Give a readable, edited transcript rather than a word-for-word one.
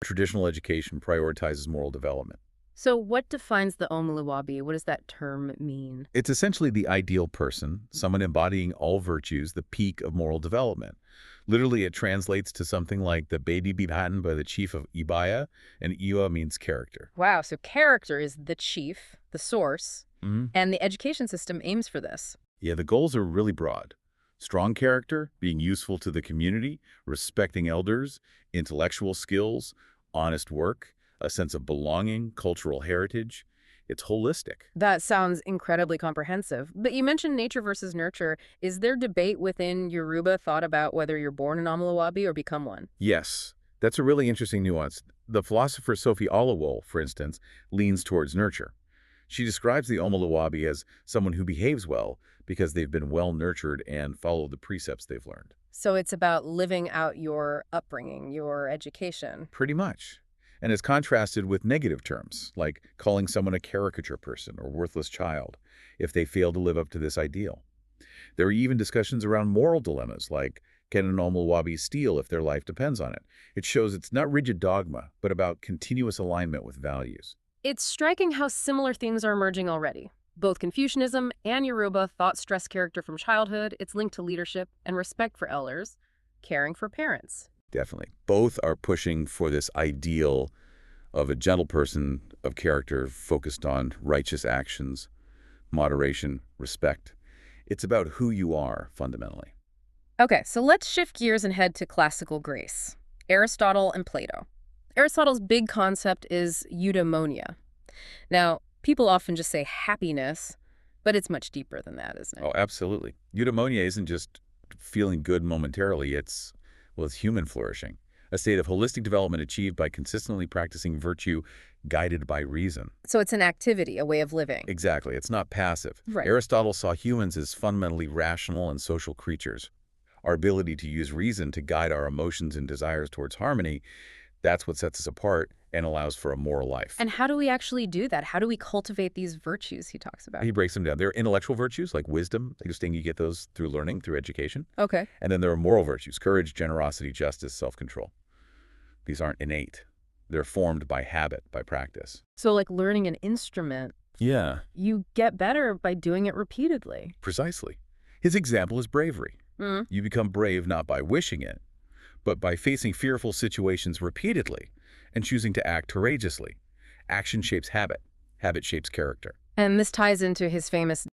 Traditional education prioritizes moral development. So what defines the Omuluwabi? What does that term mean? It's essentially the ideal person, someone embodying all virtues, the peak of moral development. Literally, it translates to something like the Bedi Biban by the chief of Ibaya, and Iwa means character. Wow, so character is the chief, the source, Mhm. and the education system aims for this. Yeah, the goals are really broad. Strong character, being useful to the community, respecting elders, intellectual skills, honest work, a sense of belonging, cultural heritage. It's holistic. That sounds incredibly comprehensive. But you mentioned nature versus nurture. Is there debate within Yoruba thought about whether you're born an Omuluwabi or become one? Yes, that's a really interesting nuance. The philosopher Sophie Olawole, for instance, leans towards nurture. She describes the Omoluwabi as someone who behaves well because they've been well nurtured and follow the precepts they've learned. So it's about living out your upbringing, your education. Pretty much. And is contrasted with negative terms, like calling someone a caricature person or worthless child, if they fail to live up to this ideal. There are even discussions around moral dilemmas, like can an Omoluwabi steal if their life depends on it? It shows it's not rigid dogma, but about continuous alignment with values. It's striking how similar themes are emerging already. Both Confucianism and Yoruba thought stress character from childhood. It's linked to leadership and respect for elders, caring for parents. Definitely. Both are pushing for this ideal of a gentle person of character focused on righteous actions, moderation, respect. It's about who you are, fundamentally. Okay, so let's shift gears and head to classical Greece. Aristotle and Plato. Aristotle's big concept is eudaimonia. Now, people often just say happiness, but it's much deeper than that, isn't it? Oh, absolutely. Eudaimonia isn't just feeling good momentarily. Well, it's human flourishing, a state of holistic development achieved by consistently practicing virtue guided by reason. So it's an activity, a way of living. Exactly. It's not passive. Right. Aristotle saw humans as fundamentally rational and social creatures. Our ability to use reason to guide our emotions and desires towards harmony, that's what sets us apart and allows for a moral life. And how do we actually do that? How do we cultivate these virtues he talks about? He breaks them down. There are intellectual virtues like wisdom. Interesting, you get those through learning, through education. Okay. And then there are moral virtues, courage, generosity, justice, self-control. These aren't innate. They're formed by habit, by practice. So like learning an instrument, Yeah, you get better by doing it repeatedly. precisely. His example is bravery. Mm. You become brave not by wishing it, but by facing fearful situations repeatedly and choosing to act courageously. Action shapes habit. Habit shapes character. And this ties into his famous